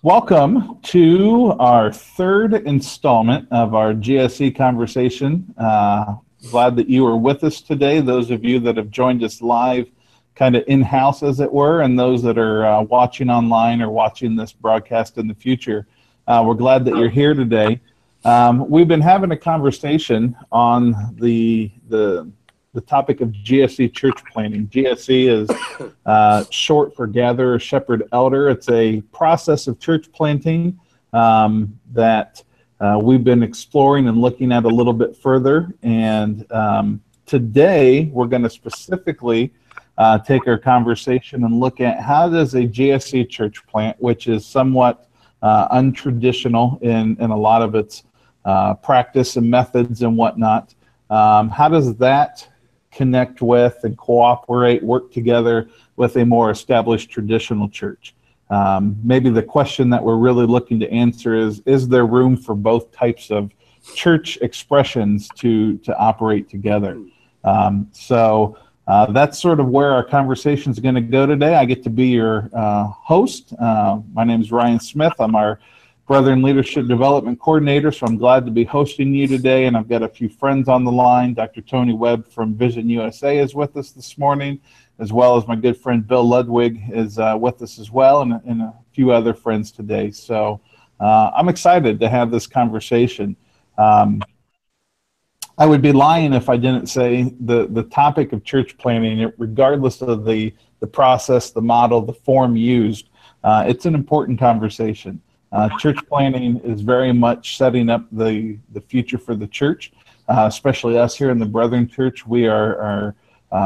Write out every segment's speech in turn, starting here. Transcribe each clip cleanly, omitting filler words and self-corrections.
Welcome to our third installment of our GSE conversation. Glad that you are with us today, those of you that have joined us live, kind of in-house as it were, and those that are watching online or watching this broadcast in the future. We're glad that you're here today. We've been having a conversation on the topic of GSE church planting. GSE is short for Gather, Shepherd, Elder. It's a process of church planting that we've been exploring and looking at a little bit further. And today we're going to specifically take our conversation and look at how does a GSE church plant, which is somewhat untraditional in a lot of its practice and methods and whatnot, how does that connect with and cooperate, work together with a more established traditional church? Maybe the question that we're really looking to answer is there room for both types of church expressions to operate together? So that's sort of where our conversation is going to go today. I get to be your host. My name is Ryan Smith. I'm our Brethren Leadership Development Coordinator, so I'm glad to be hosting you today, and I've got a few friends on the line. Dr. Tony Webb from Vision USA is with us this morning, as well as my good friend Bill Ludwig is with us as well, and a few other friends today. So I'm excited to have this conversation. I would be lying if I didn't say the topic of church planting, regardless of the process, the model, the form used, it's an important conversation. Church planting is very much setting up the future for the church, especially us here in the Brethren Church. We are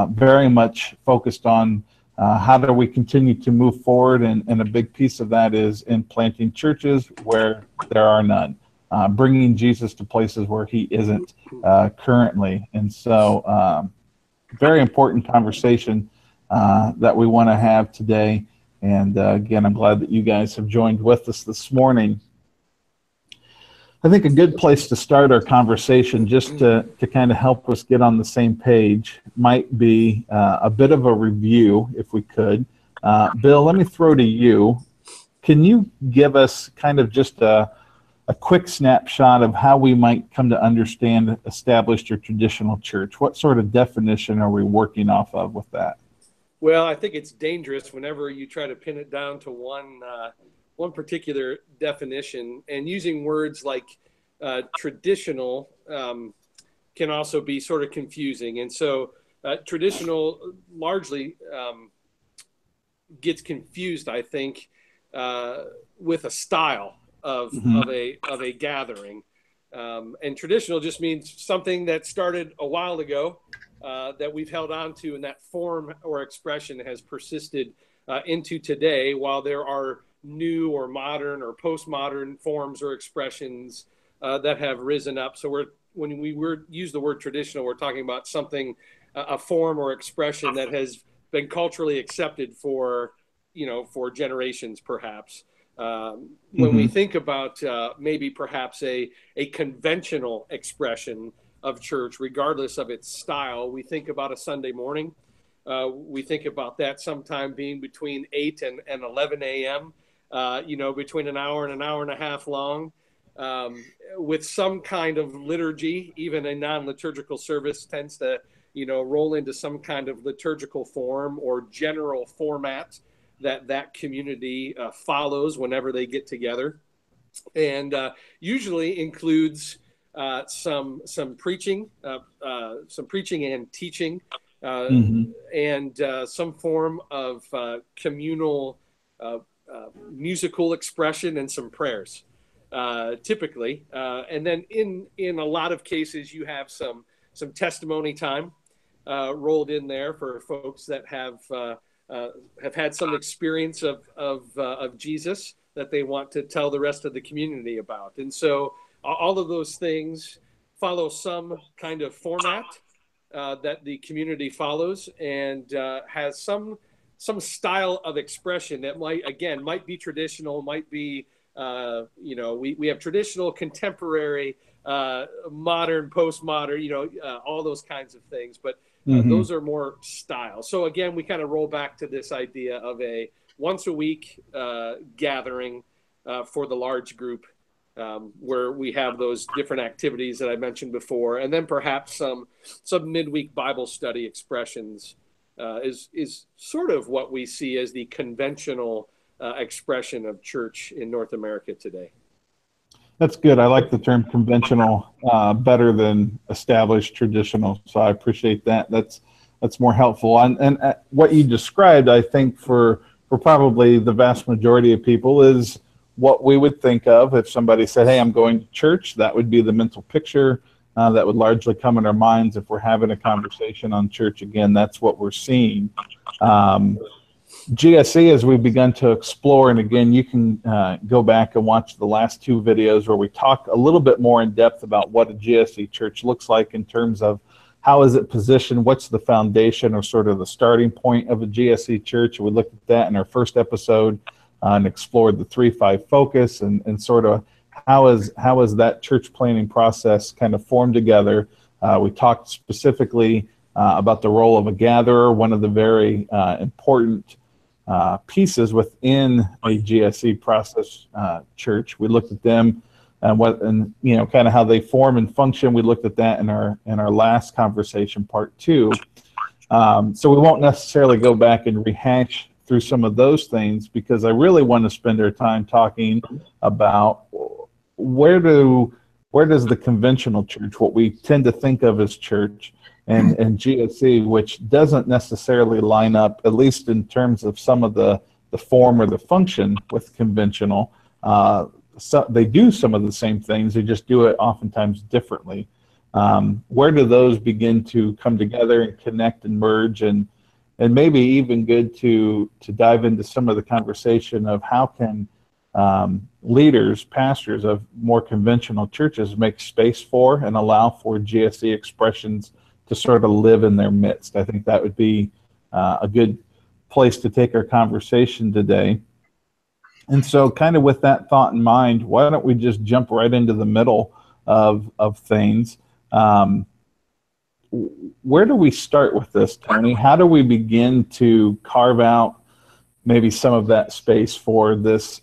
very much focused on how do we continue to move forward, and a big piece of that is in planting churches where there are none, bringing Jesus to places where he isn't currently. And so very important conversation that we want to have today. And again, I'm glad that you guys have joined with us this morning. I think a good place to start our conversation, just to kind of help us get on the same page, might be a bit of a review, if we could. Bill, let me throw to you. Can you give us kind of just a quick snapshot of how we might come to understand established or traditional church? What sort of definition are we working off of with that? Well, I think it's dangerous whenever you try to pin it down to one particular definition, and using words like traditional can also be sort of confusing. And so traditional largely gets confused, I think, with a style of a gathering. And traditional just means something that started a while ago, that we've held on to, and that form or expression has persisted into today, while there are new or modern or postmodern forms or expressions that have risen up. So when we use the word traditional, we're talking about something, a form or expression that has been culturally accepted for generations, perhaps. When we think about maybe perhaps a conventional expression of church, regardless of its style, we think about a Sunday morning. We think about that sometime being between 8 and 11 a.m., between an hour and a half long, with some kind of liturgy. Even a non-liturgical service tends to, roll into some kind of liturgical form or general format that community follows whenever they get together, and usually includes some preaching, and teaching, and some form of communal musical expression and some prayers, typically. And then in a lot of cases, you have some testimony time rolled in there for folks that have had some experience of Jesus that they want to tell the rest of the community about. And so all of those things follow some kind of format that the community follows, and has some style of expression that might be traditional, might be, we have traditional, contemporary, modern, postmodern, all those kinds of things. But those are more style. So again, we kind of roll back to this idea of a once a week gathering for the large group, where we have those different activities that I mentioned before, and then perhaps some midweek Bible study expressions is sort of what we see as the conventional expression of church in North America today. That's good. I like the term conventional better than established traditional. So I appreciate that. That's more helpful. And what you described, I think, for probably the vast majority of people is what we would think of if somebody said, hey, I'm going to church. That would be the mental picture that would largely come in our minds if we're having a conversation on church. Again, that's what we're seeing. GSE, as we've begun to explore, and again, you can go back and watch the last two videos where we talk a little bit more in depth about what a GSE church looks like in terms of how is it positioned, what's the foundation or sort of the starting point of a GSE church. We looked at that in our first episode and explored the 3-5 focus and sort of how is that church planning process kind of formed together. We talked specifically about the role of a gatherer, one of the very important pieces within a GSE process church. We looked at them and kind of how they form and function. We looked at that in our last conversation, part 2. So we won't necessarily go back and rehash through some of those things, because I really want to spend our time talking about where does the conventional church, what we tend to think of as church, and GSE, which doesn't necessarily line up, at least in terms of some of the form or the function, with conventional. So they do some of the same things, they just do it oftentimes differently. Where do those begin to come together and connect and merge, and maybe even good to dive into some of the conversation of how can leaders, pastors of more conventional churches make space for and allow for GSE expressions to sort of live in their midst. I think that would be a good place to take our conversation today. And so kind of with that thought in mind, why don't we just jump right into the middle of things? Where do we start with this, Tony? How do we begin to carve out maybe some of that space for this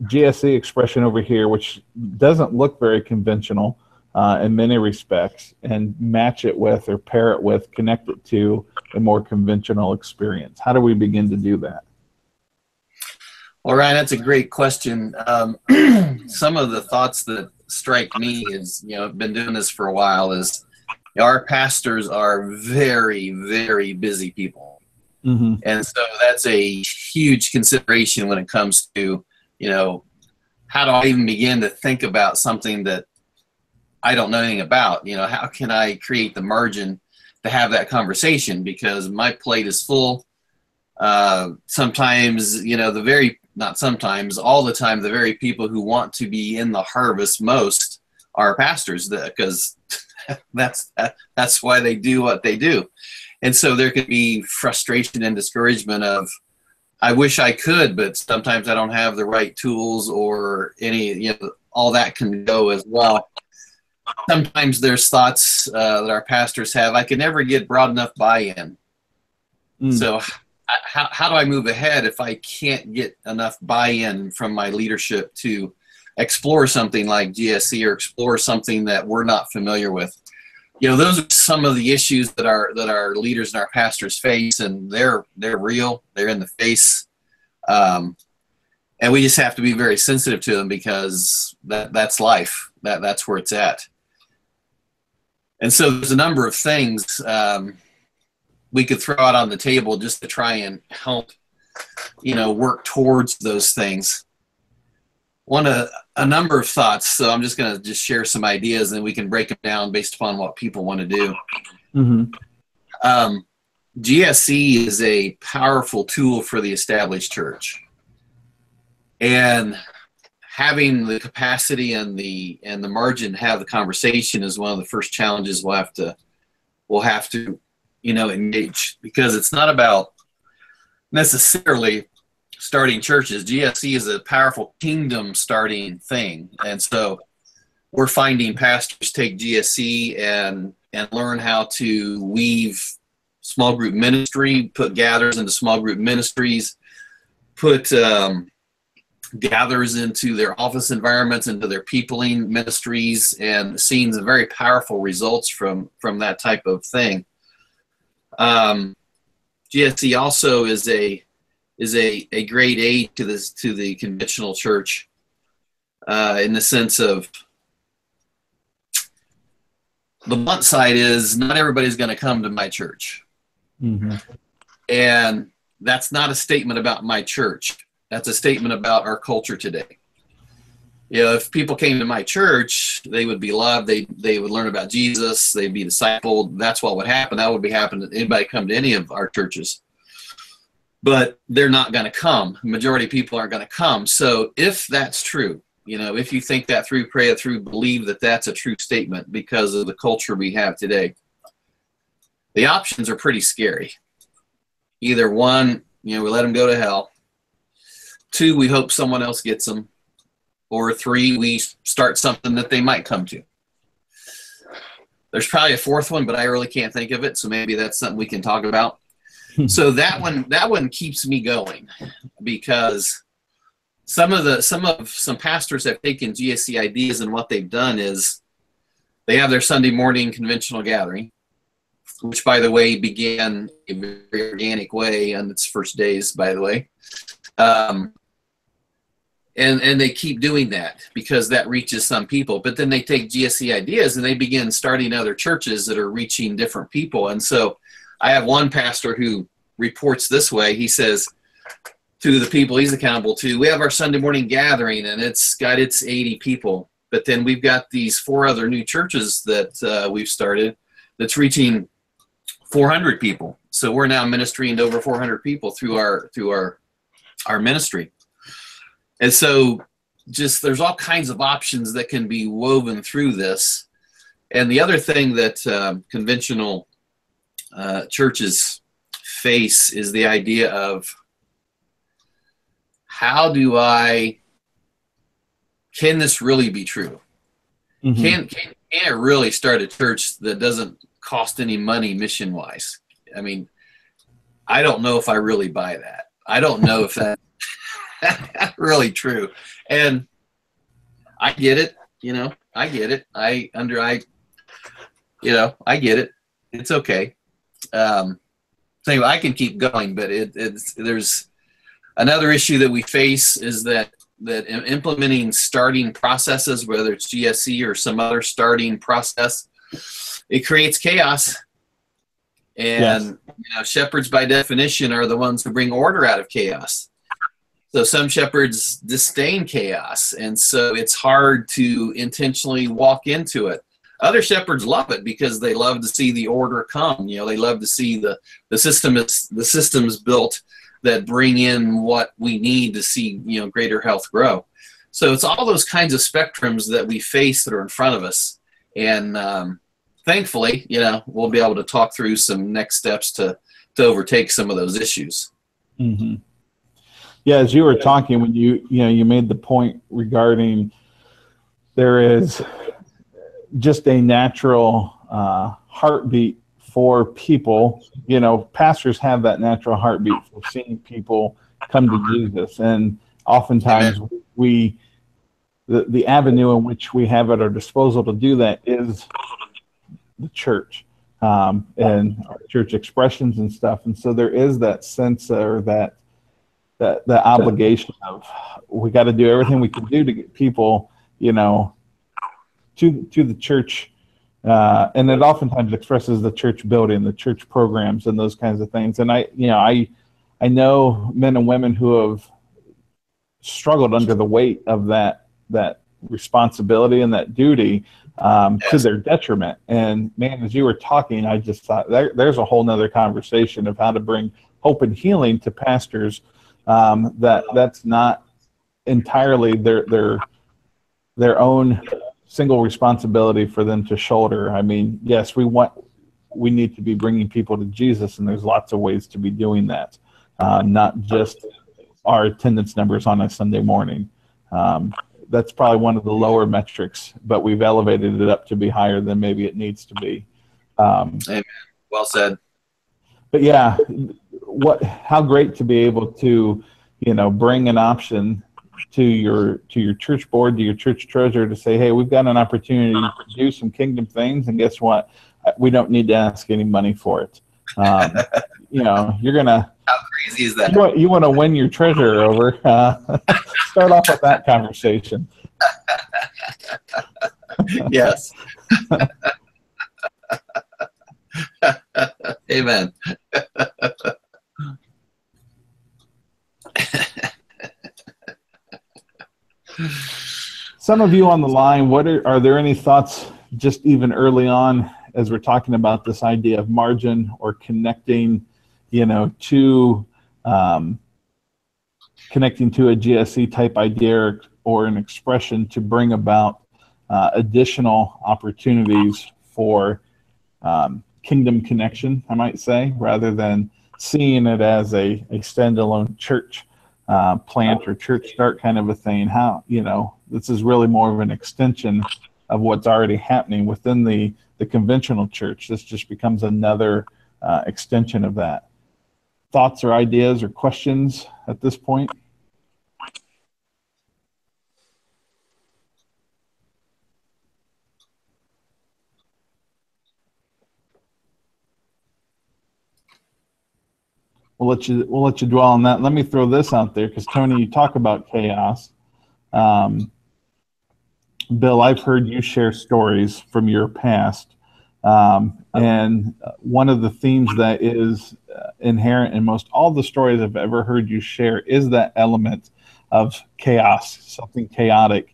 GSE expression over here, which doesn't look very conventional in many respects, and match it with or pair it with, connect it to a more conventional experience? How do we begin to do that? Well, Ryan, that's a great question. Some of the thoughts that strike me is, I've been doing this for a while, is our pastors are very, very busy people. Mm-hmm. And so that's a huge consideration when it comes to, how do I even begin to think about something that I don't know anything about? How can I create the margin to have that conversation? Because my plate is full. Sometimes, not sometimes, all the time, the very people who want to be in the harvest most are pastors, because that's why they do what they do. And so there could be frustration and discouragement of, I wish I could, but sometimes I don't have the right tools or any, all that can go as well. Sometimes there's thoughts that our pastors have, I can never get broad enough buy-in. So how do I move ahead if I can't get enough buy-in from my leadership to explore something like GSE or explore something that we're not familiar with? Those are some of the issues that our leaders and our pastors face, and they're real. They're in the face, and we just have to be very sensitive to them, because that's life. That's where it's at. And so there's a number of things we could throw out on the table just to try and help, work towards those things. A number of thoughts, so I'm just going to share some ideas, and we can break them down based upon what people want to do. Mm-hmm. GSE is a powerful tool for the established church, and having the capacity and the margin to have the conversation is one of the first challenges we'll have to engage, because it's not about necessarily starting churches. GSE is a powerful kingdom starting thing. And so we're finding pastors take GSE and learn how to weave small group ministry, put gatherers into small group ministries, put gathers into their office environments, into their peopling ministries, and seeing some very powerful results from that type of thing. GSE also is a great aid to the conventional church, in the sense of, the blunt side is not everybody's going to come to my church. Mm-hmm. And that's not a statement about my church. That's a statement about our culture today. You know, if people came to my church, they would be loved. They would learn about Jesus. They'd be discipled. That's what would happen. That would be happening to anybody come to any of our churches. But they're not going to come. The majority of people aren't going to come. So if that's true, you know, if you think that through, pray it through, believe that that's a true statement because of the culture we have today, the options are pretty scary. Either one, you know, we let them go to hell. Two, we hope someone else gets them. Or three, we start something that they might come to. There's probably a fourth one, but I really can't think of it. So maybe that's something we can talk about. So that one keeps me going, because some pastors have taken GSE ideas, and what they've done is they have their Sunday morning conventional gathering, which, by the way, began a very organic way on its first days, by the way. And they keep doing that because that reaches some people. But then they take GSE ideas and they begin starting other churches that are reaching different people. And so I have one pastor who reports this way. He says to the people he's accountable to, we have our Sunday morning gathering and it's got its 80 people. But then we've got these 4 other new churches that we've started that's reaching 400 people. So we're now ministering to over 400 people through our ministry. And so just there's all kinds of options that can be woven through this. And the other thing that conventional churches face is the idea of, can this really be true? Mm-hmm. Can it really start a church that doesn't cost any money mission wise? I mean, I don't know if I really buy that. I don't know if that's really true. And I get it, I get it. I get it. It's okay. So anyway, I can keep going, but there's another issue that we face is that implementing starting processes, whether it's GSE or some other starting process, it creates chaos. And yes. Shepherds by definition are the ones who bring order out of chaos. So some shepherds disdain chaos, and so it's hard to intentionally walk into it. Other shepherds love it because they love to see the order come. They love to see the systems built that bring in what we need to see, greater health grow. So it's all those kinds of spectrums that we face that are in front of us. And thankfully, we'll be able to talk through some next steps to overtake some of those issues. Mm-hmm. Yeah, as you were talking, when you made the point regarding there is just a natural heartbeat for people. Pastors have that natural heartbeat for seeing people come to Jesus, and oftentimes the avenue in which we have at our disposal to do that is the church and our church expressions and stuff. And so there is that sense or that obligation of we got to do everything we can do to get people, to the church. And it oftentimes expresses the church building, the church programs, and those kinds of things. And I know men and women who have struggled under the weight of that responsibility and that duty to their detriment. And man, as you were talking, I just thought there's a whole nother conversation of how to bring hope and healing to pastors. That's not entirely their own single responsibility for them to shoulder. I mean, yes, we need to be bringing people to Jesus, and there's lots of ways to be doing that, not just our attendance numbers on a Sunday morning. That's probably one of the lower metrics, but we've elevated it up to be higher than maybe it needs to be. Amen. Well said. But yeah, how great to be able to, bring an option to your church board, to your church treasurer, to say, hey, we've got an opportunity to do some kingdom things, and guess what? We don't need to ask any money for it. You're gonna. How crazy is that? You want to win your treasurer over? Start off with that conversation. Yes. Amen. Some of you on the line, are there any thoughts just even early on as we're talking about this idea of margin or connecting, to connecting to a GSE type idea or an expression to bring about additional opportunities for kingdom connection, I might say, rather than seeing it as a standalone church plant or church start kind of a thing? How, this is really more of an extension of what's already happening within the conventional church. This just becomes another extension of that. Thoughts or ideas or questions at this point? We'll let you dwell on that. Let me throw this out there, because Tony, you talk about chaos. Bill, I've heard you share stories from your past, and one of the themes that is inherent in most all the stories I've ever heard you share is that element of chaos, something chaotic.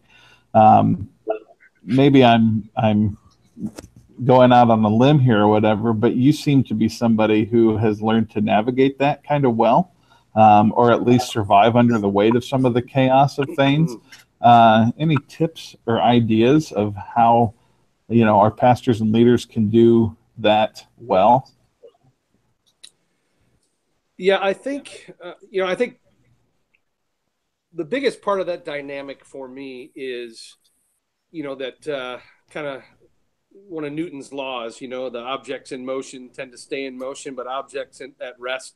Maybe I'm going out on a limb here or whatever, but you seem to be somebody who has learned to navigate that kind of well, or at least survive under the weight of some of the chaos of things. Any tips or ideas of how, our pastors and leaders can do that well? Yeah, I think the biggest part of that dynamic for me is, that kind of one of Newton's laws, the objects in motion tend to stay in motion, but objects at rest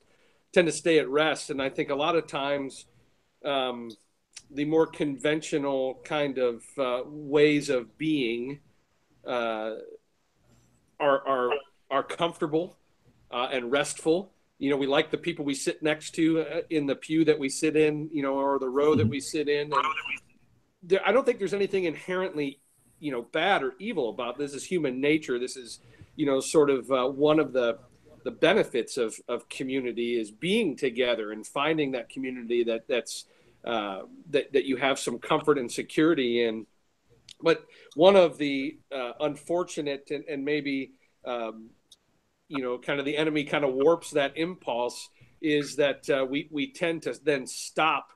tend to stay at rest. And I think a lot of times the more conventional kind of ways of being are comfortable and restful. We like the people we sit next to in the pew that we sit in, or the row that we sit in. And I don't think there's anything inherently bad or evil about this. Is human nature. This is, sort of one of the benefits of community is being together and finding that community that you have some comfort and security in. But one of the unfortunate and maybe, kind of the enemy kind of warps that impulse is that we tend to then stop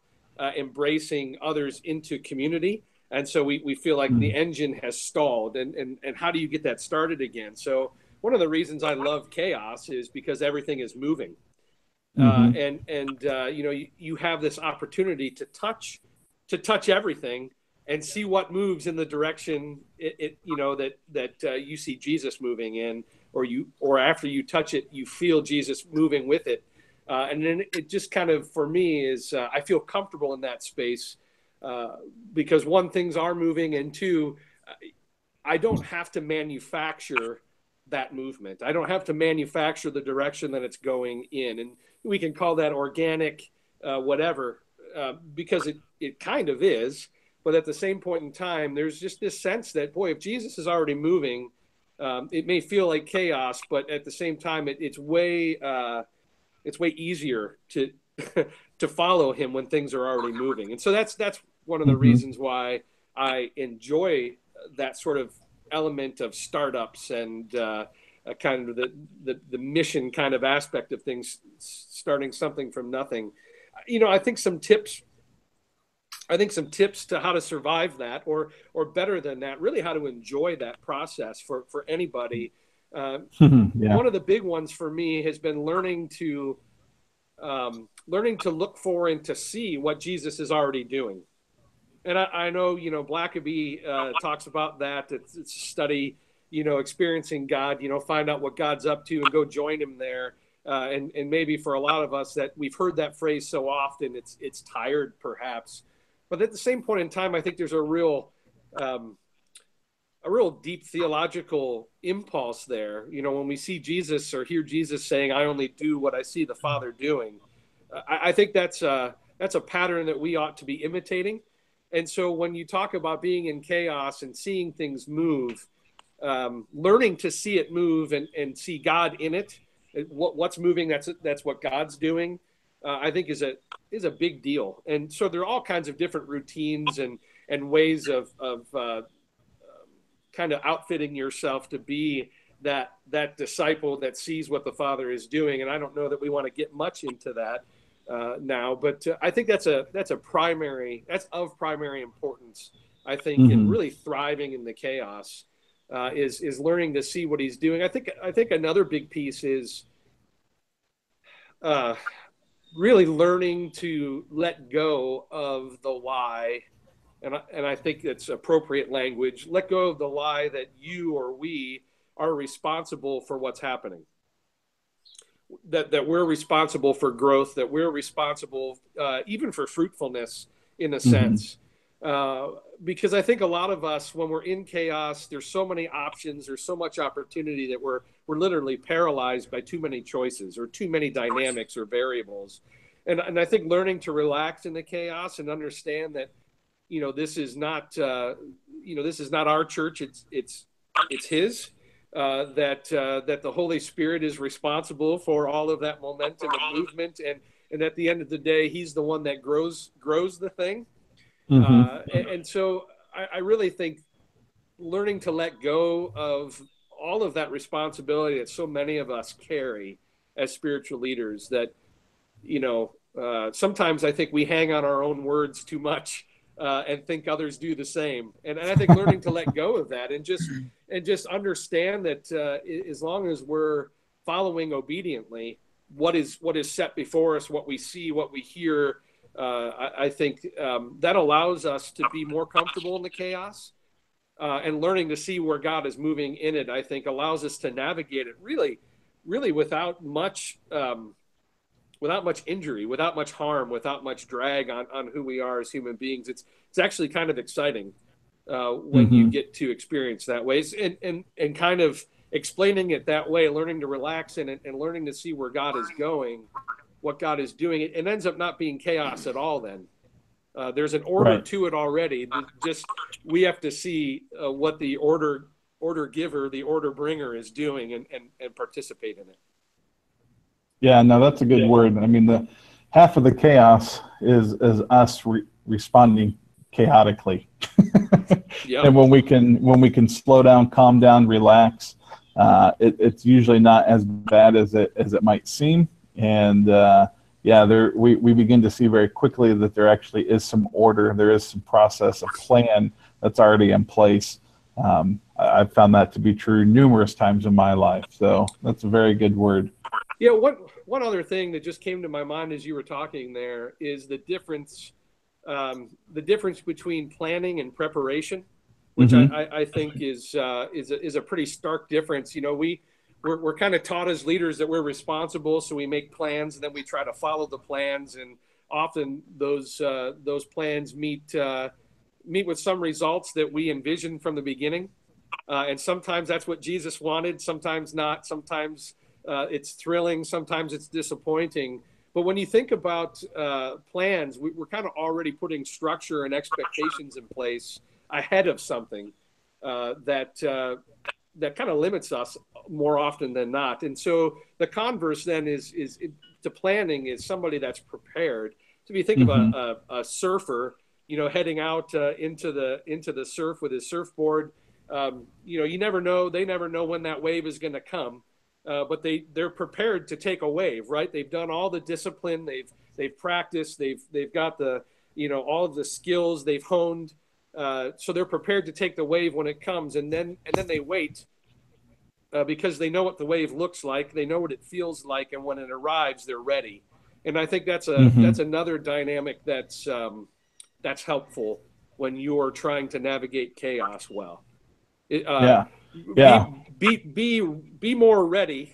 embracing others into community. And so we feel like the engine has stalled, and how do you get that started again? So one of the reasons I love chaos is because everything is moving, you have this opportunity to touch everything and see what moves in the direction that you see Jesus moving in, or after you touch it, you feel Jesus moving with it, and then it just kind of, for me, is I feel comfortable in that space. Because one, things are moving, and two, I don't have to manufacture that movement. I don't have to manufacture the direction that it's going in. And we can call that organic, whatever, because it kind of is. But at the same point in time, there's just this sense that, boy, if Jesus is already moving, it may feel like chaos, but at the same time, it's way easier to to follow him when things are already moving. And so that's one of the reasons why I enjoy that sort of element of startups and kind of the mission kind of aspect of things, starting something from nothing. I think some tips to how to survive that, or better than that, really how to enjoy that process for anybody. Yeah. One of the big ones for me has been learning to look for and to see what Jesus is already doing. And I know, Blackaby talks about that. It's a study, experiencing God, find out what God's up to and go join him there. And maybe for a lot of us that we've heard that phrase so often, it's tired perhaps. But at the same point in time, I think there's a real deep theological impulse there. You know, when we see Jesus or hear Jesus saying, "I only do what I see the Father doing," I think that's a pattern that we ought to be imitating. And so when you talk about being in chaos and seeing things move, learning to see it move and see God in it, what's moving, that's what God's doing, I think is a big deal. And so there are all kinds of different routines and ways of kind of outfitting yourself to be that disciple that sees what the Father is doing. And I don't know that we want to get much into that now, but I think that's of primary importance. I think in really thriving in the chaos is learning to see what He's doing. I think another big piece is really learning to let go of the lie. And I think it's appropriate language. Let go of the lie that you or we are responsible for what's happening. That we're responsible for growth. That we're responsible even for fruitfulness in a sense. Because I think a lot of us, when we're in chaos, there's so many options. There's so much opportunity that we're literally paralyzed by too many choices or too many dynamics or variables. And I think learning to relax in the chaos and understand that, you know, this is not our church. It's His. That the Holy Spirit is responsible for all of that momentum and movement, and at the end of the day, He's the one that grows the thing. And so I really think learning to let go of all of that responsibility that so many of us carry as spiritual leaders, that, you know, sometimes I think we hang on our own words too much. And think others do the same. And I think learning to let go of that and just understand that as long as we're following obediently what is set before us, what we see, what we hear, I think that allows us to be more comfortable in the chaos, and learning to see where God is moving in it, I think allows us to navigate it really, really without much injury, without much harm, without much drag on who we are as human beings. It's actually kind of exciting when you get to experience that way, and kind of explaining it that way, learning to relax in it and learning to see where God is going, what God is doing. It ends up not being chaos at all then. There's an order to it already. Just we have to see what the order giver, the order bringer is doing and participate in it. Yeah, no, that's a good word. I mean, the half of the chaos is us responding chaotically. And when we can slow down, calm down, relax, it's usually not as bad as it might seem. And we begin to see very quickly that there actually is some order, there is some process, a plan that's already in place. I've found that to be true numerous times in my life. So that's a very good word. Yeah, one other thing that just came to my mind as you were talking there is the difference between planning and preparation, which I think is a pretty stark difference. You know, we're kind of taught as leaders that we're responsible, so we make plans and then we try to follow the plans, and often those plans meet with some results that we envisioned from the beginning, and sometimes that's what Jesus wanted, sometimes not, sometimes it's thrilling, sometimes it's disappointing. But when you think about plans, we're kind of already putting structure and expectations in place ahead of something that kind of limits us more often than not. And so the converse then is to planning is somebody that's prepared. So if you think of a surfer, you know, heading out into the surf with his surfboard, you know, you never know. They never know when that wave is going to come. But they're prepared to take a wave, right? They've done all the discipline, they've practiced, they've got the, you know, all of the skills they've honed, so they're prepared to take the wave when it comes, and then they wait because they know what the wave looks like, they know what it feels like, and when it arrives, they're ready. And I think that's another dynamic that's helpful when you're trying to navigate chaos well. Be more ready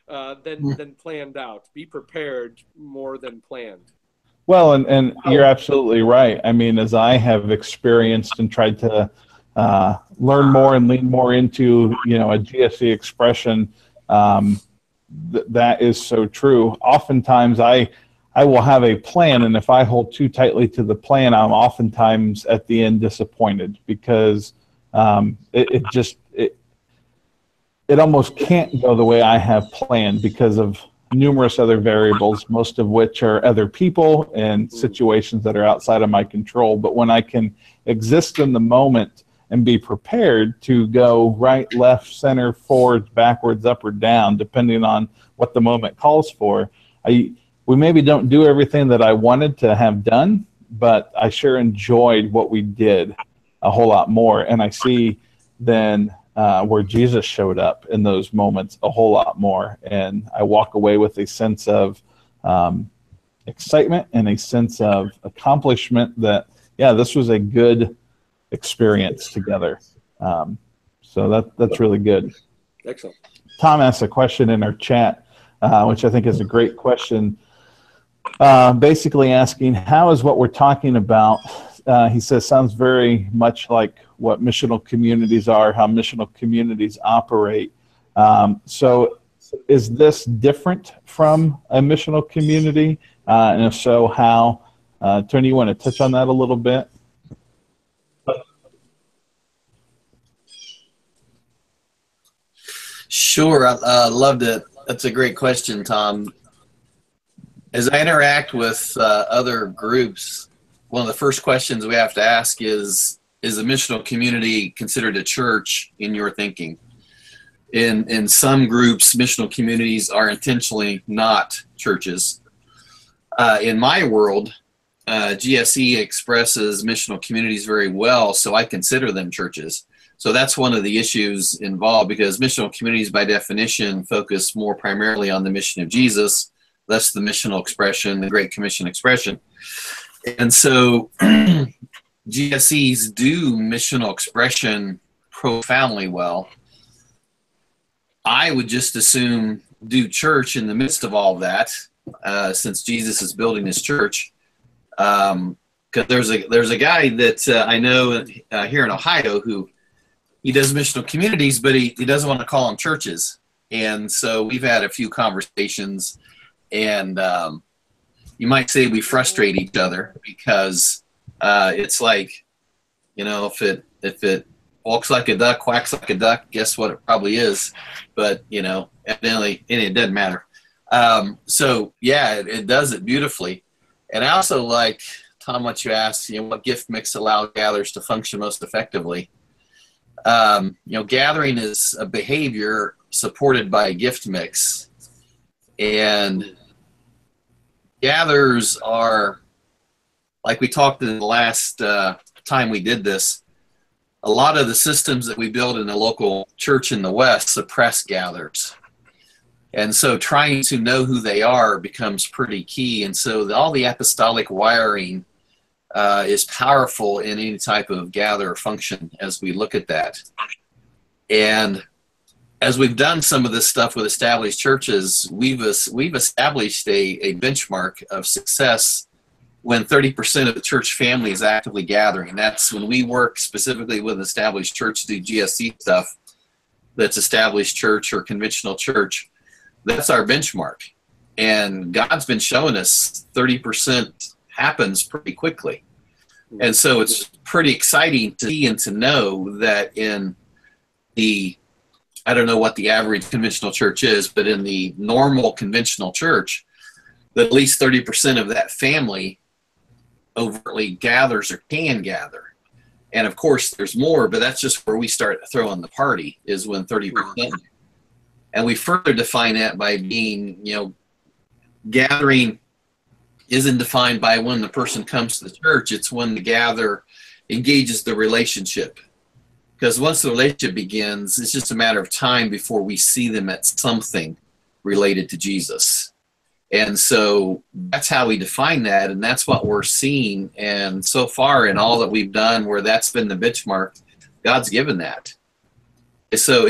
than planned out. Be prepared more than planned. Well, and you're absolutely right. I mean, as I have experienced and tried to learn more and lean more into, a GSE expression, that is so true. Oftentimes, I will have a plan, and if I hold too tightly to the plan, I'm oftentimes at the end disappointed because it almost can't go the way I have planned because of numerous other variables, most of which are other people and situations that are outside of my control. But when I can exist in the moment and be prepared to go right, left, center, forward, backwards, up, or down, depending on what the moment calls for, we maybe don't do everything that I wanted to have done, but I sure enjoyed what we did a whole lot more. And I see then where Jesus showed up in those moments a whole lot more. And I walk away with a sense of excitement and a sense of accomplishment that, yeah, this was a good experience together. So that's really good. Excellent. Tom asked a question in our chat, which I think is a great question. Basically asking, how is what we're talking about, he says, sounds very much like what missional communities are, how missional communities operate. So is this different from a missional community? And if so, how? Tony, you want to touch on that a little bit? Sure, I loved it. That's a great question, Tom. As I interact with other groups, one of the first questions we have to ask is a missional community considered a church in your thinking? In some groups, missional communities are intentionally not churches. In my world, GSE expresses missional communities very well, so I consider them churches. So that's one of the issues involved, because missional communities by definition focus more primarily on the mission of Jesus. That's the missional expression, the Great Commission expression. And so GSEs do missional expression profoundly well. I would just assume do church in the midst of all of that, since Jesus is building his church. Because there's a guy that I know here in Ohio who he does missional communities, but he doesn't want to call them churches. And so we've had a few conversations, and you might say we frustrate each other because it's like, if it walks like a duck, quacks like a duck, guess what it probably is. But, evidently, it doesn't matter. So, yeah, it does it beautifully. And I also like, Tom, what you asked, what gift mix allows gatherers to function most effectively. Gathering is a behavior supported by a gift mix. And gatherers are, like we talked in the last time we did this, a lot of the systems that we build in the local church in the West suppress gatherers. And so trying to know who they are becomes pretty key. And so all the apostolic wiring is powerful in any type of gather function as we look at that. And as we've done some of this stuff with established churches, we've established a benchmark of success when 30% of the church family is actively gathering. That's when we work specifically with established church to do GSE stuff that's established church or conventional church. That's our benchmark. And God's been showing us 30% happens pretty quickly. And so it's pretty exciting to see and to know that in the, I don't know what the average conventional church is, but in the normal conventional church, that at least 30% of that family overtly gathers or can gather. And of course there's more, but that's just where we start throwing the party, is when 30%. And we further define that by being, gathering isn't defined by when the person comes to the church. It's when the gather engages the relationship. Because once the relationship begins, it's just a matter of time before we see them at something related to Jesus. And so that's how we define that, and that's what we're seeing. And so far in all that we've done where that's been the benchmark, God's given that. So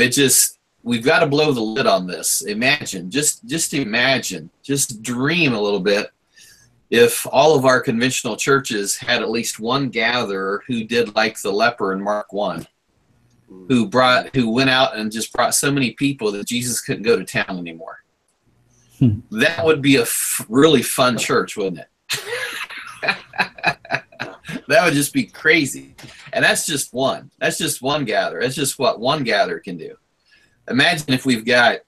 we've got to blow the lid on this. Imagine, just imagine, just dream a little bit if all of our conventional churches had at least one gatherer who did like the leper in Mark 1, who went out and just brought so many people that Jesus couldn't go to town anymore. That would be a really fun church, wouldn't it? That would just be crazy. And that's just one. That's just one gatherer. That's just what one gatherer can do. Imagine if we've got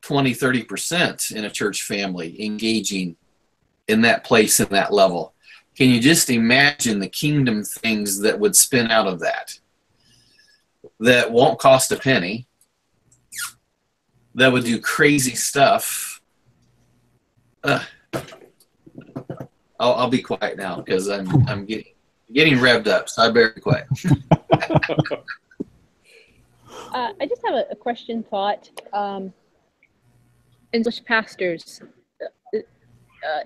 20, 30% in a church family engaging in that place, in that level. Can you just imagine the kingdom things that would spin out of that? That won't cost a penny. That would do crazy stuff. I'll be quiet now because I'm getting revved up, so I better be quiet. I just have a question, thought. English pastors,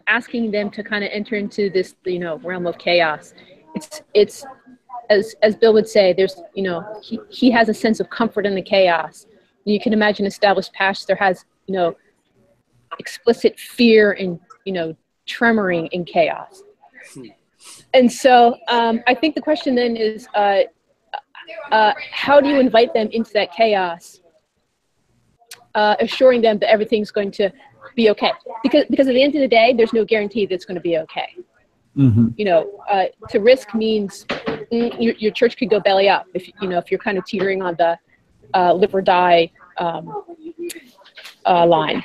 asking them to kind of enter into this, realm of chaos. It's as Bill would say, there's, he has a sense of comfort in the chaos. You can imagine established pastor has, explicit fear and, tremoring in chaos. And so I think the question then is, how do you invite them into that chaos, assuring them that everything's going to be okay? Because at the end of the day, there's no guarantee that it's going to be okay. Mm-hmm. To risk means your church could go belly up if you're kind of teetering on the live or die line.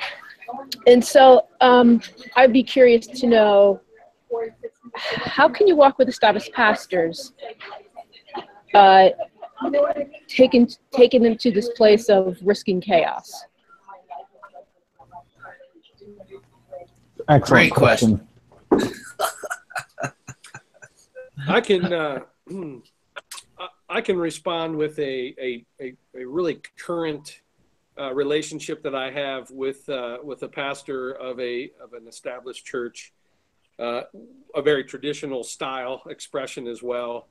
And so I'd be curious to know, how can you walk with established pastors, taking them to this place of risking chaos? Excellent. Great question. I can respond with a really current relationship that I have with a pastor of an established church, a very traditional style expression as well,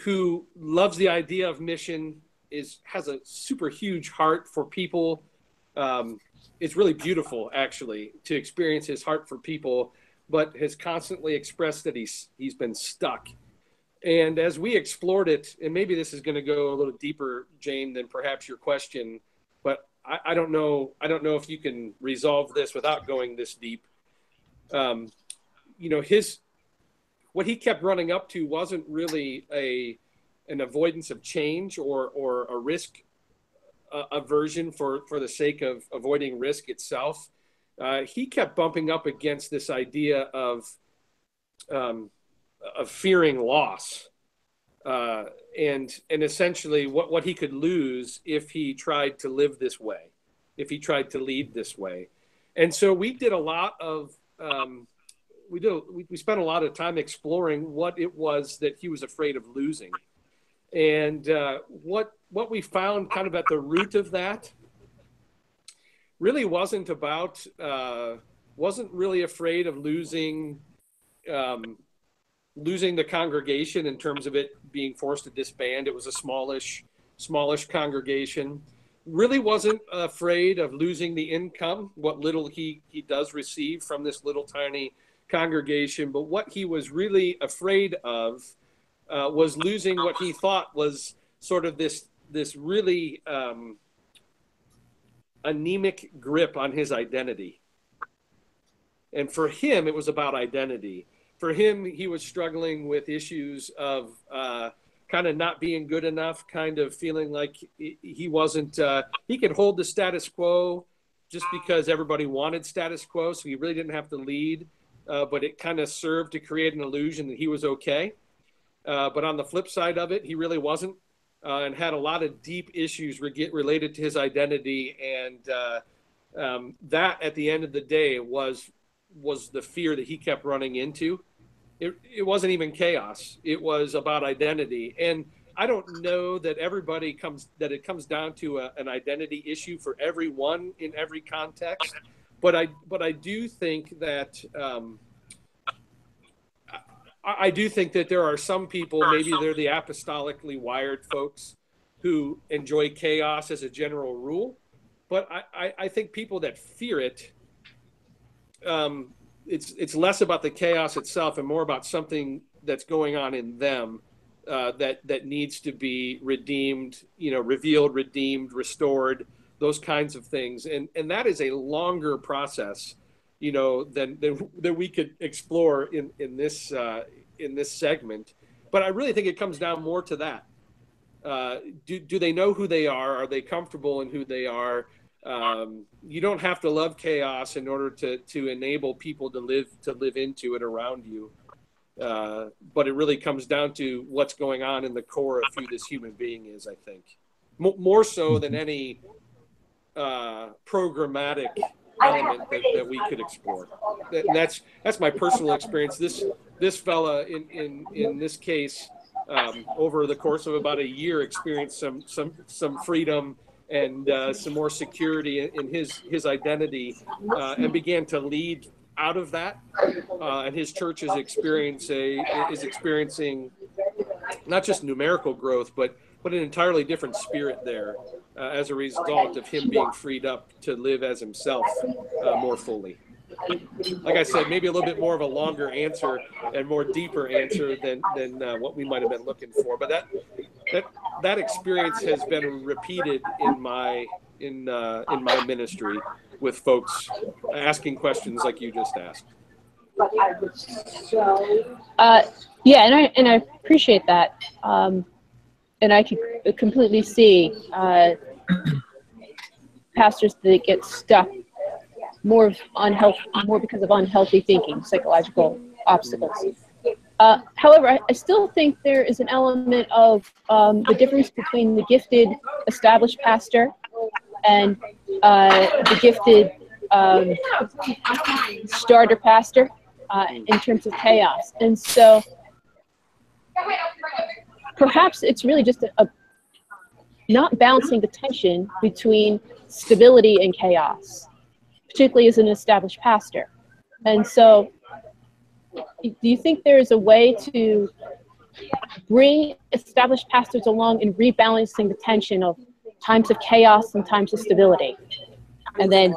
who loves the idea of mission, has a super huge heart for people. It's really beautiful, actually, to experience his heart for people, but has constantly expressed that he's been stuck. And as we explored it, and maybe this is going to go a little deeper, Jane, than perhaps your question, but I don't know if you can resolve this without going this deep. What he kept running up to wasn't really an avoidance of change or a risk aversion for the sake of avoiding risk itself. He kept bumping up against this idea of fearing loss, and essentially what he could lose if he tried to live this way, if he tried to lead this way. And so we did a lot of we spent a lot of time exploring what it was that he was afraid of losing, and what we found kind of at the root of that really wasn't really afraid of losing the congregation in terms of it being forced to disband. It was a smallish congregation. Really wasn't afraid of losing the income, what little he does receive from this little tiny congregation. But what he was really afraid of was losing what he thought was sort of this really anemic grip on his identity. And for him, it was about identity. For him, he was struggling with issues of kind of not being good enough, kind of feeling like he wasn't, he could hold the status quo just because everybody wanted status quo, so he really didn't have to lead, but it kind of served to create an illusion that he was okay. But on the flip side of it, he really wasn't, and had a lot of deep issues related to his identity, and that, at the end of the day, was the fear that he kept running into. It wasn't even chaos. It was about identity. And I don't know that it comes down to an identity issue for everyone in every context. But I do think that there are some people, maybe they're the apostolically wired folks, who enjoy chaos as a general rule. But I think people that fear it, it's less about the chaos itself and more about something that's going on in them that needs to be redeemed, revealed, redeemed, restored, those kinds of things. And that is a longer process, than we could explore in this segment. But I really think it comes down more to that. Do they know who they are? Are they comfortable in who they are? You don't have to love chaos in order to enable people to live into it around you. But it really comes down to what's going on in the core of who this human being is, I think. More so than any programmatic element that we could explore. And that's my personal experience. This fella in this case, over the course of about a year, experienced some freedom and some more security in his identity, and began to lead out of that. And his church is experiencing not just numerical growth, but an entirely different spirit there, as a result of him being freed up to live as himself more fully. Like I said, maybe a little bit more of a longer answer and more deeper answer than what we might have been looking for. But that experience has been repeated in my ministry with folks asking questions like you just asked. Yeah, and I appreciate that. And I can completely see pastors that get stuck more because of unhealthy thinking, psychological obstacles. However, I still think there is an element of the difference between the gifted established pastor and the gifted starter pastor in terms of chaos. And so perhaps it's really just a not balancing the tension between stability and chaos, particularly as an established pastor. And so do you think there is a way to bring established pastors along in rebalancing the tension of times of chaos and times of stability? And then,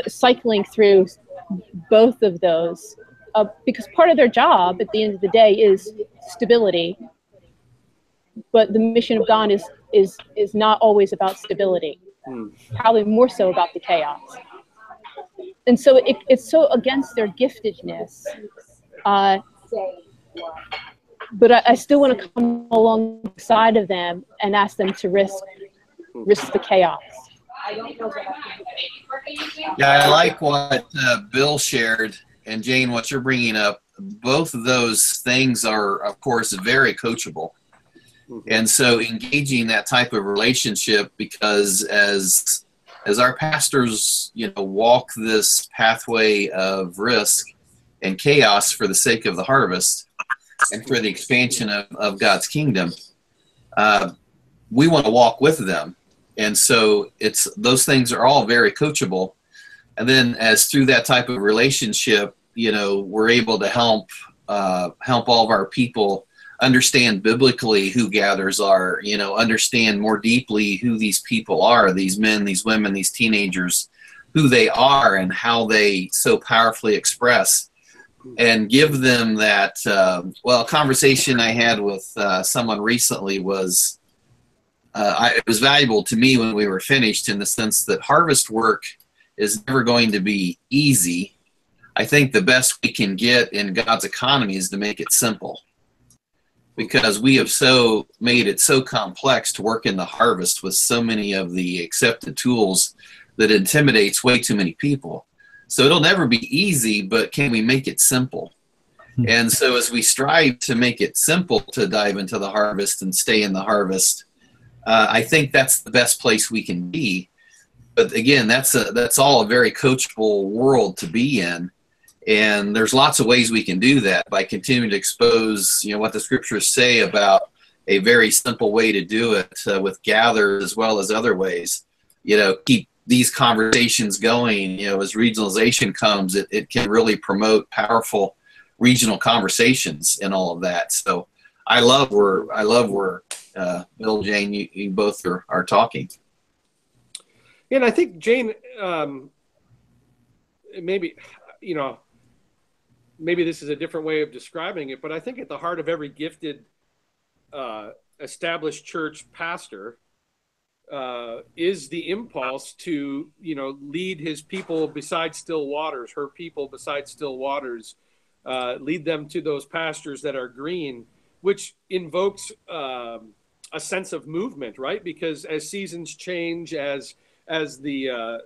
cycling through both of those, because part of their job at the end of the day is stability, but the mission of God is not always about stability, probably more so about the chaos. And so it's so against their giftedness. But I still want to come alongside of them and ask them to risk the chaos. Yeah, I like what Bill shared, and Jane, what you're bringing up. Both of those things are, of course, very coachable. And so engaging that type of relationship, because as our pastors, walk this pathway of risk and chaos for the sake of the harvest and for the expansion of God's kingdom, we want to walk with them. And so those things are all very coachable. And then as through that type of relationship, we're able to help all of our people understand biblically who gathers are, understand more deeply who these people are, these men, these women, these teenagers, who they are and how they so powerfully express, and give them that. A conversation I had with someone recently was, it was valuable to me when we were finished, in the sense that harvest work is never going to be easy. I think the best we can get in God's economy is to make it simple, because we have so made it so complex to work in the harvest with so many of the accepted tools that intimidates way too many people. So it'll never be easy, but can we make it simple? And so as we strive to make it simple to dive into the harvest and stay in the harvest, I think that's the best place we can be. But again, that's all a very coachable world to be in. And there's lots of ways we can do that by continuing to expose, what the scriptures say about a very simple way to do it with gather as well as other ways. Keep these conversations going. As regionalization comes, it can really promote powerful regional conversations and all of that. So I love where Bill, Jane, you both are talking. And I think, Jane, maybe, maybe this is a different way of describing it, but I think at the heart of every gifted established church pastor is the impulse to, lead his people beside still waters, her people beside still waters, lead them to those pastures that are green, which invokes a sense of movement, right? Because as seasons change, as the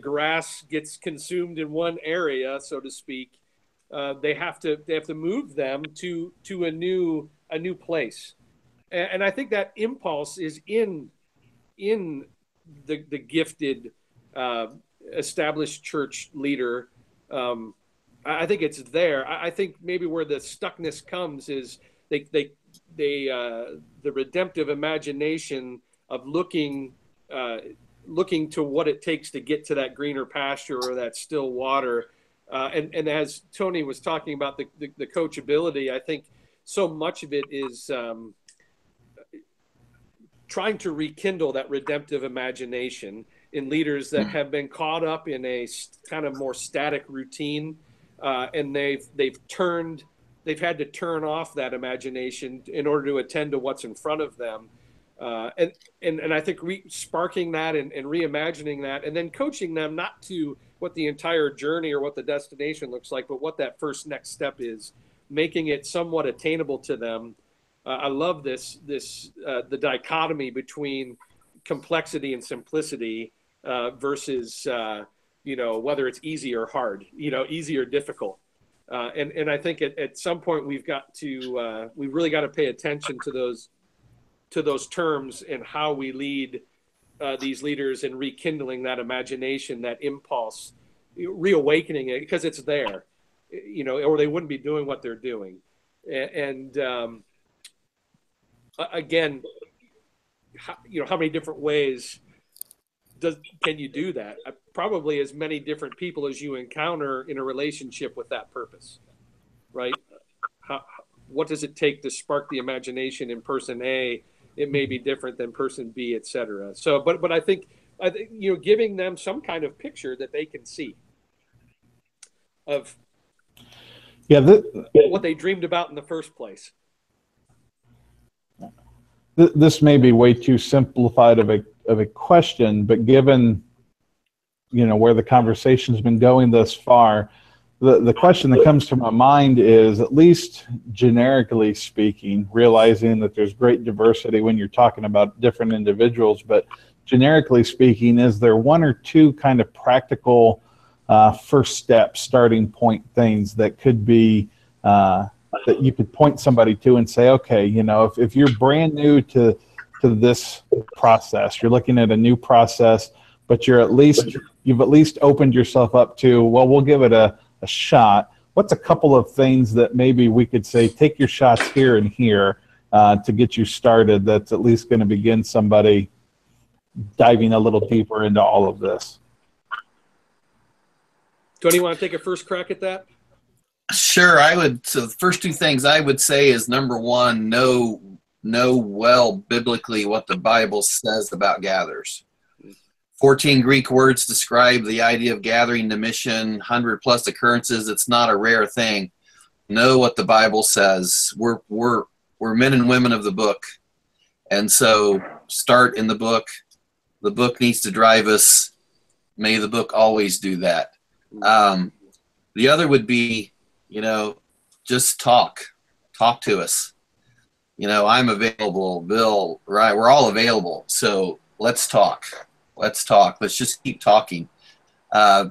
grass gets consumed in one area, so to speak, they have to move them to a new place, and I think that impulse is in the gifted established church leader. I think it's there. I think maybe where the stuckness comes is the redemptive imagination of looking to what it takes to get to that greener pasture or that still water. And as Tony was talking about the coachability, I think so much of it is trying to rekindle that redemptive imagination in leaders that have been caught up in a kind of more static routine, and they've had to turn off that imagination in order to attend to what's in front of them. And I think sparking that and reimagining that, and then coaching them not to what the entire journey or what the destination looks like, but what that first next step is, making it somewhat attainable to them. I love the dichotomy between complexity and simplicity versus whether it's easy or hard, easy or difficult. And I think at some point we've really got to pay attention to those terms and how we lead these leaders in rekindling that imagination, that impulse, reawakening it, because it's there, or they wouldn't be doing what they're doing. And again, how many different ways can you do that? Probably as many different people as you encounter in a relationship with that purpose, right? What does it take to spark the imagination in person A? It may be different than person B, et cetera. So, but I think giving them some kind of picture that they can see of what they dreamed about in the first place. This may be way too simplified of a question, but given where the conversation's been going thus far, the question that comes to my mind is, at least generically speaking, realizing that there's great diversity when you're talking about different individuals, but generically speaking, is there one or two kind of practical first step, starting point things that could be that you could point somebody to and say, okay, if you're brand new to this process, you're looking at a new process, but you've at least opened yourself up to, well, we'll give it a shot. What's a couple of things that maybe we could say, take your shots here and here to get you started, that's at least going to begin somebody diving a little deeper into all of this? Tony, you want to take a first crack at that? Sure, I would. So the first two things I would say is, number one, know well biblically what the Bible says about gathers. 14 Greek words describe the idea of gathering to mission, 100+ occurrences. It's not a rare thing. Know what the Bible says. We're men and women of the book, and so start in the book. The book needs to drive us. May the book always do that. The other would be, just talk to us. I'm available, Bill, right? We're all available. So let's talk. Let's just keep talking,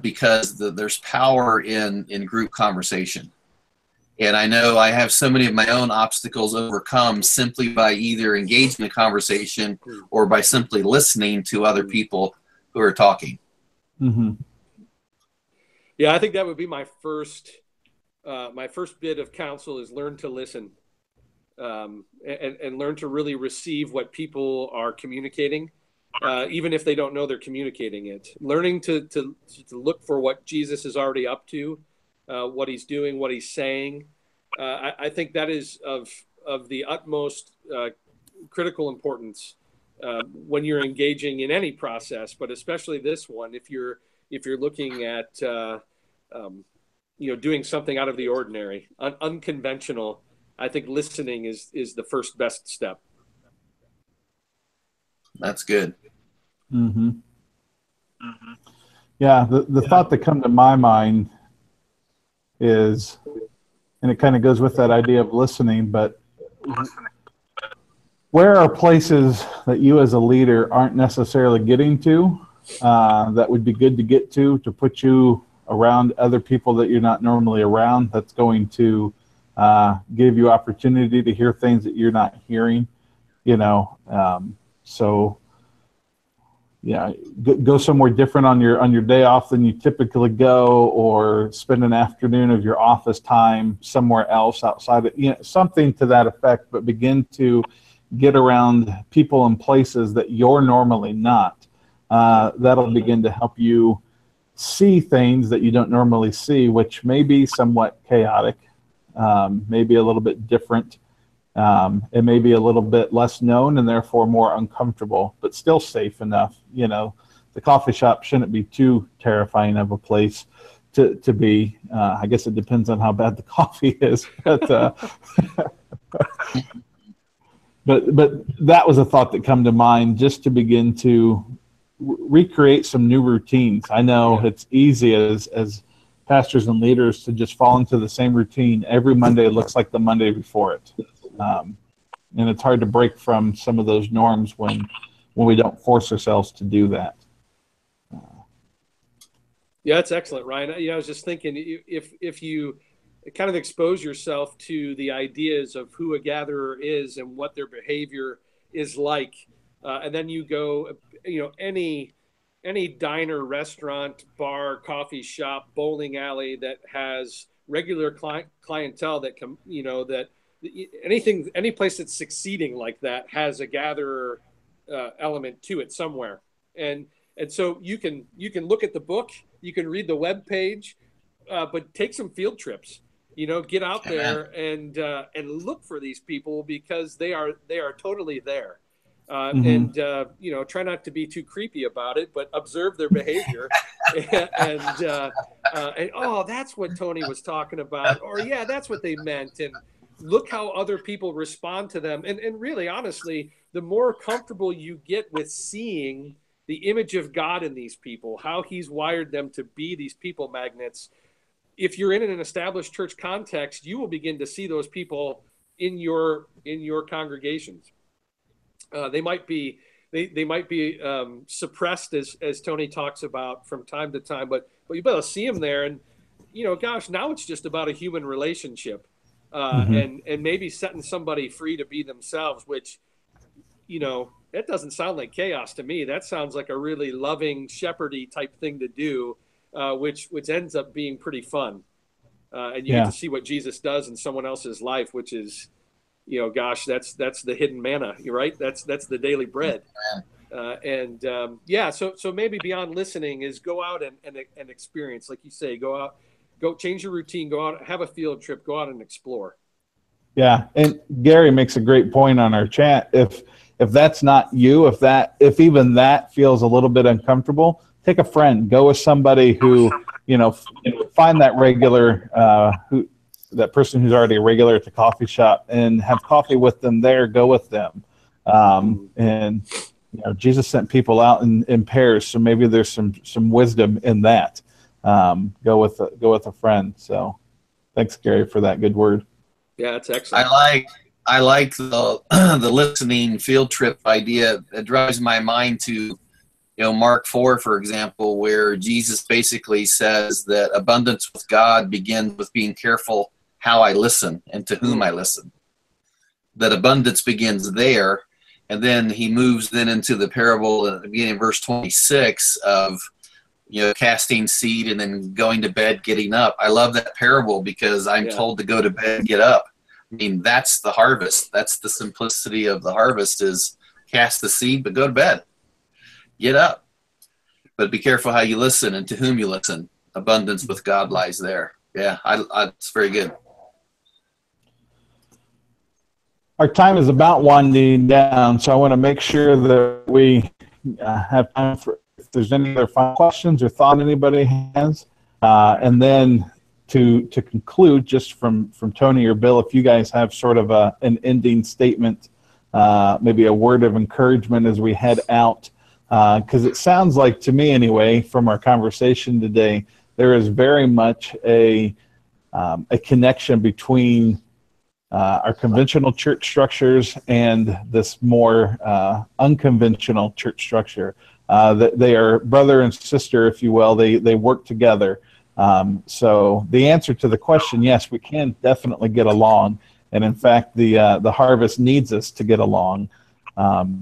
because there's power in group conversation. And I know I have so many of my own obstacles overcome simply by either engaging in a conversation or by simply listening to other people who are talking. Mm-hmm. Yeah, I think that would be my first bit of counsel is learn to listen, and learn to really receive what people are communicating, even if they don't know they're communicating it. Learning to look for what Jesus is already up to, what he's doing, what he's saying. I think that is of the utmost critical importance when you're engaging in any process, but especially this one. If you're looking at doing something out of the ordinary, unconventional. I think listening is the first best step. That's good. Mm-hmm. Mm-hmm. Yeah, the thought that come to my mind is, and it kind of goes with that idea of listening, but where are places that you as a leader aren't necessarily getting to that would be good to get to put you around other people that you're not normally around, that's going to give you opportunity to hear things that you're not hearing, so yeah, go somewhere different on your day off than you typically go, or spend an afternoon of your office time somewhere else outside of, something to that effect, but begin to get around people and places that you're normally not. That'll begin to help you see things that you don't normally see, which may be somewhat chaotic, maybe a little bit different. It may be a little bit less known and therefore more uncomfortable, but still safe enough. The coffee shop shouldn't be too terrifying of a place to be. I guess it depends on how bad the coffee is. But that was a thought that come to mind, just to begin to recreate some new routines. I know it's easy as pastors and leaders to just fall into the same routine. Every Monday looks like the Monday before it. And it's hard to break from some of those norms when we don't force ourselves to do that. Yeah, that's excellent, Ryan. I was just thinking, if you kind of expose yourself to the ideas of who a gatherer is and what their behavior is like, and then you go, any diner, restaurant, bar, coffee shop, bowling alley that has regular clientele that any place that's succeeding like that has a gatherer element to it somewhere. And so you can look at the book, you can read the web page, but take some field trips. Get out there and look for these people, because they are totally there. And try not to be too creepy about it, but observe their behavior. and that's what Tony was talking about, or yeah, that's what they meant. And look how other people respond to them. And really, honestly, the more comfortable you get with seeing the image of God in these people, how he's wired them to be these people magnets, if you're in an established church context, you will begin to see those people in your congregations. They might be suppressed, as Tony talks about from time to time, but you better see them there. And gosh, now it's just about a human relationship. And maybe setting somebody free to be themselves, which, that doesn't sound like chaos to me. That sounds like a really loving, shepherdy type thing to do, which ends up being pretty fun. And you get to see what Jesus does in someone else's life, which is, gosh, that's the hidden manna, right? That's the daily bread. So maybe beyond listening is go out and experience, like you say, go out. Go change your routine, go out, have a field trip, go out and explore. Yeah, and Gary makes a great point on our chat. If that's not you, if even that feels a little bit uncomfortable, take a friend, go with somebody who, find that regular, that person who's already a regular at the coffee shop, and have coffee with them there, go with them. And Jesus sent people out in pairs, so maybe there's some wisdom in that. Go with a friend. So thanks, Gary, for that good word. Yeah, that's excellent. I like the the listening field trip idea. It drives my mind to Mark 4, for example, where Jesus basically says that abundance with God begins with being careful how I listen and to whom I listen. That abundance begins there, and then he moves then into the parable at the beginning of verse 26 of casting seed and then going to bed, getting up. I love that parable because I'm told to go to bed, get up. I mean, that's the harvest. That's the simplicity of the harvest, is cast the seed, but go to bed, get up. But be careful how you listen and to whom you listen. Abundance with God lies there. Yeah, it's very good. Our time is about winding down, so I want to make sure that we have time for if there's any other final questions or thought anybody has. And then to conclude, just from Tony or Bill, if you guys have sort of an ending statement, maybe a word of encouragement as we head out, because it sounds like, to me anyway, from our conversation today, there is very much a connection between our conventional church structures and this more unconventional church structure. They are brother and sister, if you will. They work together. So the answer to the question, yes, we can definitely get along. And in fact, the harvest needs us to get along.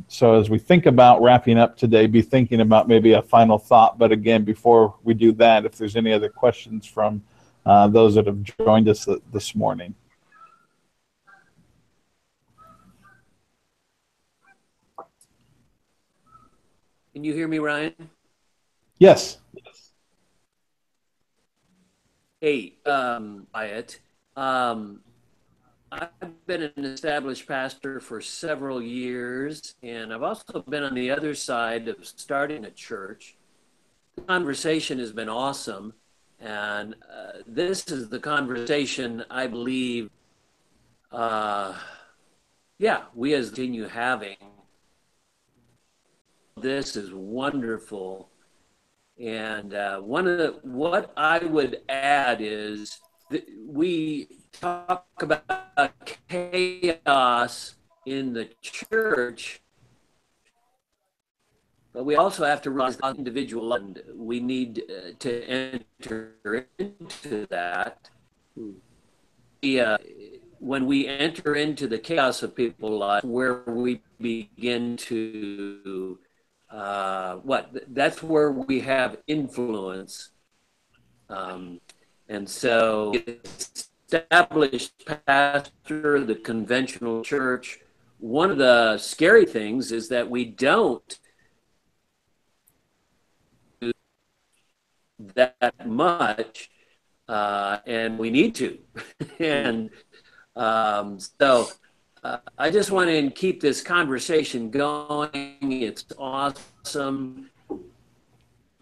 So as we think about wrapping up today, be thinking about maybe a final thought. But again, before we do that, if there's any other questions from those that have joined us this morning. Can you hear me, Ryan? Yes. Hey, Wyatt. I've been an established pastor for several years, and I've also been on the other side of starting a church. The conversation has been awesome, and this is the conversation I believe, we as continue having. This is wonderful. And what I would add is that we talk about chaos in the church, but we also have to realize the individual, and we need to enter into that. When we enter into the chaos of people's lives, where we begin to that's where we have influence. And so established pastor, the conventional church, one of the scary things is that we don't do that much, and we need to. And so I just want to keep this conversation going. It's awesome.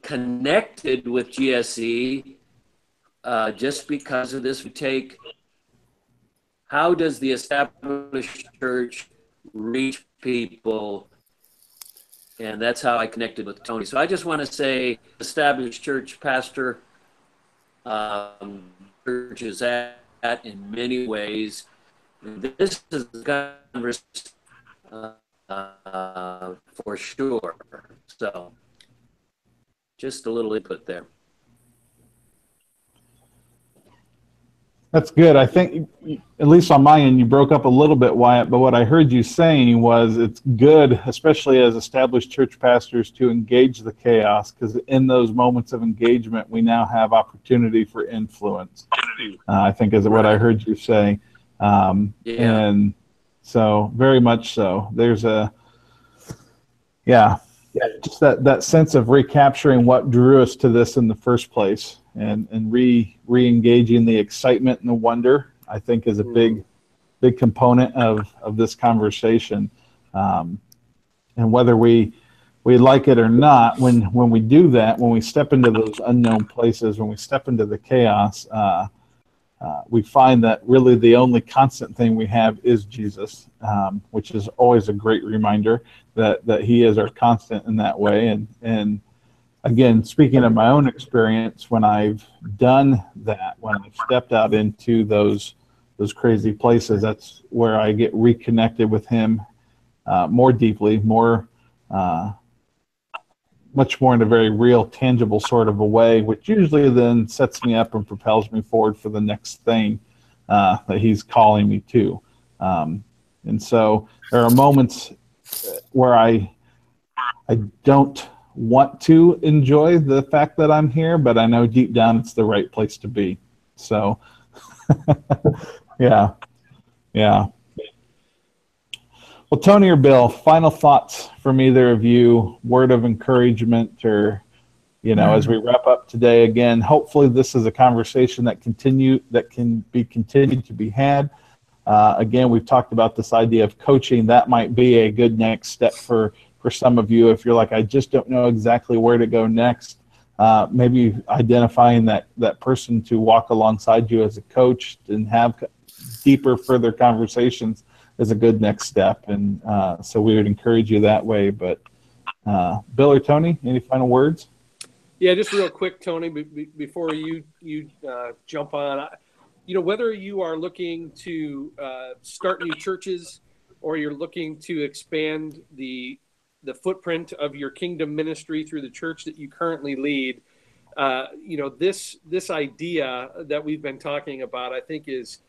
Connected with GSE, just because of this, we take, how does the established church reach people? And that's how I connected with Tony. So I just want to say, established church pastor, church is at in many ways. This is the conversation for sure. So just a little input there. That's good. I think, at least on my end, you broke up a little bit, Wyatt, but what I heard you saying was it's good, especially as established church pastors, to engage the chaos, because in those moments of engagement, we now have opportunity for influence, I think is what I heard you say. And so very much so. There's just that sense of recapturing what drew us to this in the first place, and re-engaging the excitement and the wonder, I think, is a big component of this conversation. And whether we like it or not, when we do that, when we step into those unknown places, when we step into the chaos, we find that really the only constant thing we have is Jesus, which is always a great reminder that he is our constant in that way. And again, speaking of my own experience, when I've done that, when I've stepped out into those crazy places, that's where I get reconnected with him more deeply, much more in a very real, tangible sort of a way, which usually then sets me up and propels me forward for the next thing that he's calling me to. And so there are moments where I don't want to enjoy the fact that I'm here, but I know deep down it's the right place to be. So, yeah. Well, Tony or Bill, final thoughts from either of you, word of encouragement, or, as we wrap up today, again, hopefully this is a conversation that can be continued to be had. Again, we've talked about this idea of coaching. That might be a good next step for some of you. If you're like, I just don't know exactly where to go next, maybe identifying that person to walk alongside you as a coach and have deeper, further conversations is a good next step. And so we would encourage you that way. But Bill or Tony, any final words? Yeah, just real quick, Tony, before you jump on, whether you are looking to start new churches or you're looking to expand the footprint of your kingdom ministry through the church that you currently lead, this idea that we've been talking about, I think is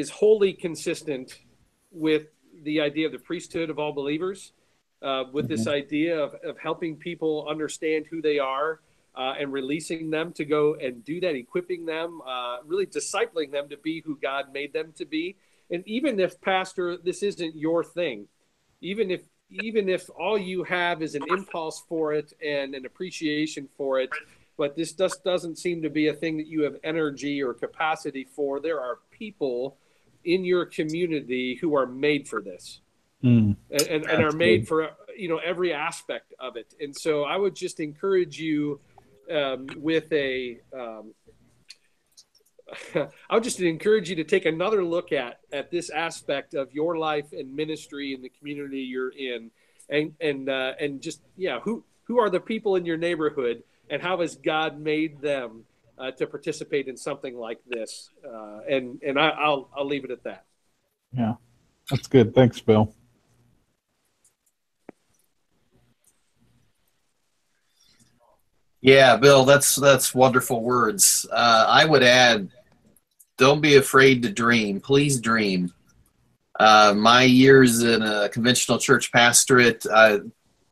wholly consistent with the idea of the priesthood of all believers. With this idea of helping people understand who they are and releasing them to go and do that, equipping them, really discipling them to be who God made them to be. And even if, Pastor, this isn't your thing, even if all you have is an impulse for it and an appreciation for it, but this just doesn't seem to be a thing that you have energy or capacity for, there are people in your community who are made for this. And are made for every aspect of it. And so I would just encourage you I would just encourage you to take another look at this aspect of your life and ministry in the community you're in, and just who are the people in your neighborhood, and how has God made them to participate in something like this? And I'll leave it at that. Yeah, that's good. Thanks, Bill. Yeah, Bill, that's wonderful words. I would add, don't be afraid to dream. Please dream. My years in a conventional church pastorate, to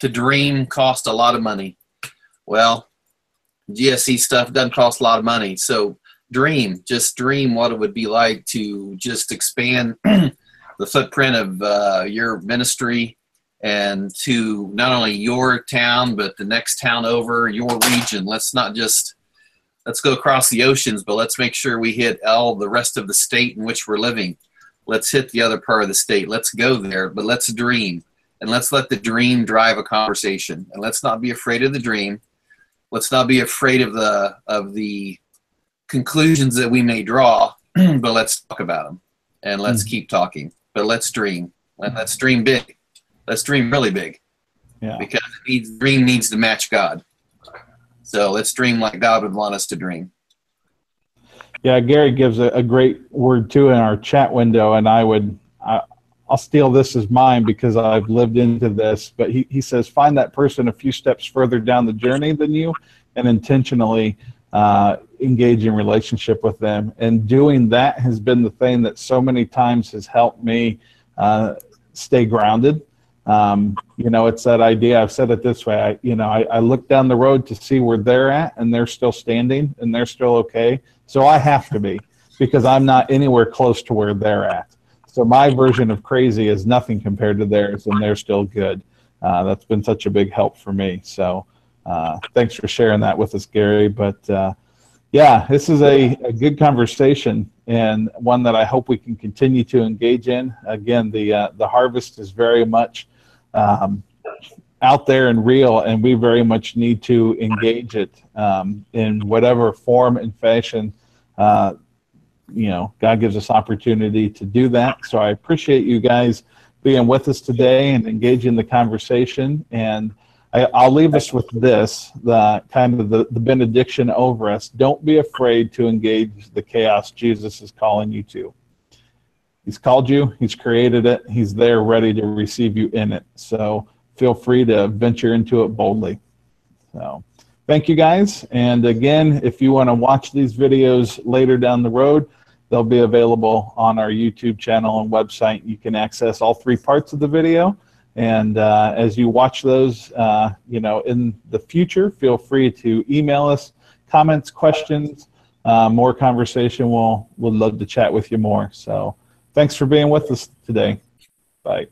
dream cost a lot of money. Well, GSE stuff doesn't cost a lot of money. So just dream what it would be like to just expand the footprint of your ministry, and to not only your town, but the next town over, your region. Let's go across the oceans, but let's make sure we hit all the rest of the state in which we're living. Let's hit the other part of the state. Let's go there, but let's dream. And let's let the dream drive a conversation. And let's not be afraid of the dream. Let's not be afraid of the conclusions that we may draw, but let's talk about them. And let's keep talking. But let's dream. And let's dream big. Let's dream really big, because dream needs to match God. So let's dream like God would want us to dream. Yeah, Gary gives a great word too in our chat window, and I'll steal this as mine because I've lived into this. But he says, find that person a few steps further down the journey than you, and intentionally engage in relationship with them. And doing that has been the thing that so many times has helped me stay grounded. It's that idea. I've said it this way. I look down the road to see where they're at, and they're still standing and they're still okay. So I have to be, because I'm not anywhere close to where they're at. So my version of crazy is nothing compared to theirs, and they're still good. That's been such a big help for me. So thanks for sharing that with us, Gary. But this is a good conversation, and one that I hope we can continue to engage in. Again, the harvest is very much out there and real, and we very much need to engage it in whatever form and fashion. God gives us opportunity to do that. So I appreciate you guys being with us today and engaging the conversation. And I'll leave us with this, the benediction over us. Don't be afraid to engage the chaos Jesus is calling you to. He's called you. He's created it. He's there ready to receive you in it. So feel free to venture into it boldly. So thank you, guys. And again, if you want to watch these videos later down the road, they'll be available on our YouTube channel and website. You can access all three parts of the video. And as you watch those, in the future, feel free to email us comments, questions, more conversation. We'd love to chat with you more. So thanks for being with us today. Bye.